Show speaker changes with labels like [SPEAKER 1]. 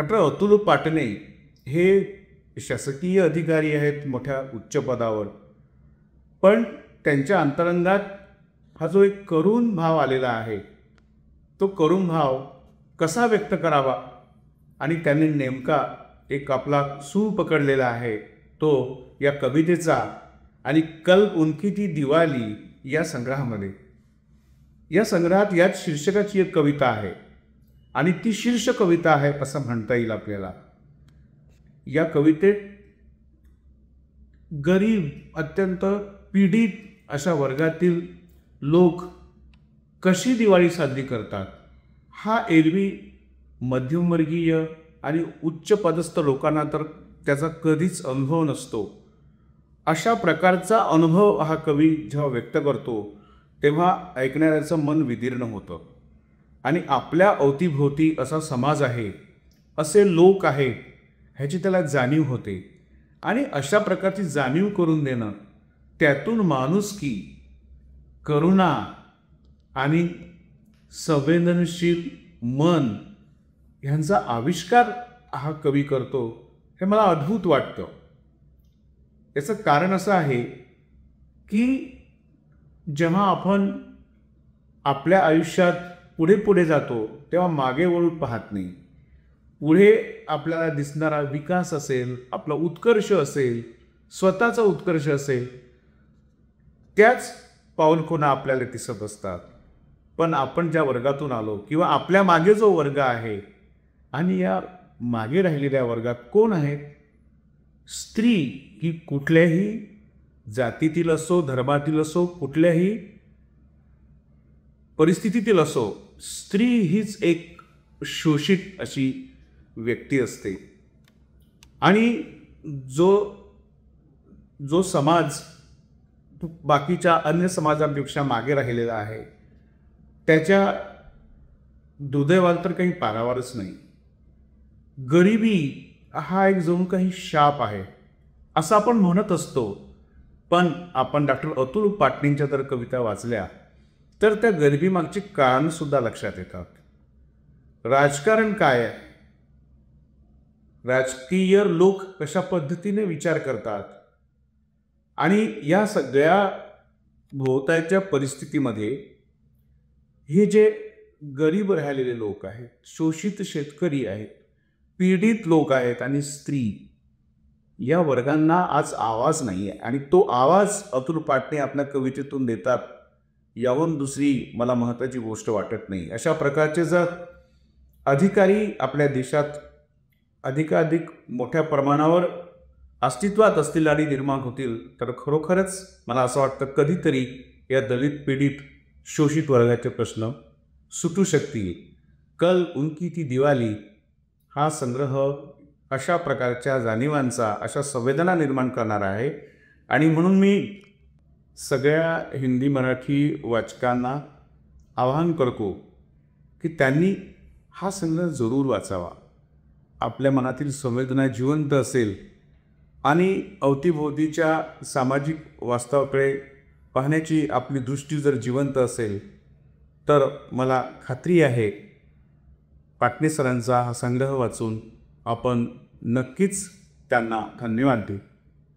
[SPEAKER 1] Doctor Atul Patne हे शासकीय अधिकारी आहेत मोठ्या उच्च पदावर, पण त्यांच्या अंतरंगात हा जो एक करुण भाव आलेला आहे, तो करुण भाव कसा व्यक्त करावा आणि त्यांनी नेमका एक आपला सूर पकडलेला आहे तो या कवितेचा आणि कल उनकी थी दिवाली या संग्रहामध्ये. या संग्रहात याच शीर्षकाची एक कविता आहे आणि ती शीर्ष कविता आहे असं म्हणता येईल आपल्याला. या कवितेत गरीब, अत्यंत पीडित अशा वर्गातील लोक कशी दिवाळी साजरी करतात हा एरवी मध्यमवर्गीय आणि उच्च पदस्थ लोकांना तर त्याचा कधीच अनुभव नसतो. अशा प्रकारचा अनुभव हा कवी जेव्हा व्यक्त करतो तेव्हा ऐकणाऱ्याचं मन विदीर्ण होतं आणि आपल्या अवतीभोवती असा समाज आहे, असे लोक आहेत ह्याची त्याला जाणीव होते. आणि अशा प्रकारची जाणीव करून देणं, त्यातून माणुसकी, करुणा आणि संवेदनशील मन ह्यांचा आविष्कार हा कवी करतो, हे मला अद्भुत वाटतं. याचं कारण असं आहे की जेव्हा आपण आपल्या आयुष्यात पुढे पुढे जातो तेव्हा मागे वळून पाहत नाही. पुढे आपल्याला दिसणारा विकास असेल, आपला उत्कर्ष असेल, स्वतःचा उत्कर्ष असेल, त्याच पाऊलखुणा आपल्याला दिसत असतात. पण आपण ज्या वर्गातून आलो किंवा आपल्या मागे जो वर्ग आहे आणि या मागे राहिलेल्या वर्गात कोण आहेत? स्त्री ही कुठल्याही जातीतील असो, धर्मातील असो, कुठल्याही परिस्थितीतील असो, स्त्री हीच एक शोषित अशी व्यक्ती असते. आणि जो जो समाज बाकीच्या अन्य समाजांपेक्षा मागे राहिलेला आहे त्याच्या दुर्दैवाला तर काही पारावारच नाही. गरिबी हा एक जणू काही शाप आहे असं आपण म्हणत असतो. पण आपण डॉक्टर अतुल पाटणेंच्या जर कविता वाचल्या तर त्या गरिबीमागची कारणंसुद्धा लक्षात येतात. राजकारण काय आहे, राजकीय लोक कशा पद्धतीने विचार करतात आणि या सगळ्या भोवतालच्या परिस्थितीमध्ये हे जे गरीब राहिलेले लोक आहेत, शोषित शेतकरी आहेत, पीडित लोक आहेत आणि स्त्री, या वर्गांना आज आवाज नाही आहे. आणि तो आवाज अतुल पाटणे आपल्या कवितेतून देतात यावरून दुसरी मला महत्त्वाची गोष्ट वाटत नाही. अशा प्रकारचे जर अधिकारी आपल्या देशात अधिकाधिक मोठ्या प्रमाणावर अस्तित्वात असतील आणि निर्माण होतील तर खरोखरच मला असं वाटतं कधीतरी या दलित, पीडित, शोषित वर्गाचे प्रश्न सुटू शकतील. कल उनकी थी दिवाली हा संग्रह अशा प्रकारच्या जाणीवांचा, अशा संवेदना निर्माण करणारा आहे. आणि म्हणून मी सगळ्या हिंदी मराठी वाचकांना आवाहन करतो की त्यांनी हा संग्रह जरूर वाचावा. आपल्या मनातील संवेदना जिवंत असेल आणि अवतीभोवतीच्या सामाजिक वास्तवाकडे पाहण्याची आपली दृष्टी जर जिवंत असेल तर मला खात्री आहे पाटणे सरांचा हा संग्रह वाचून आपण नक्कीच त्यांना धन्यवाद देऊ.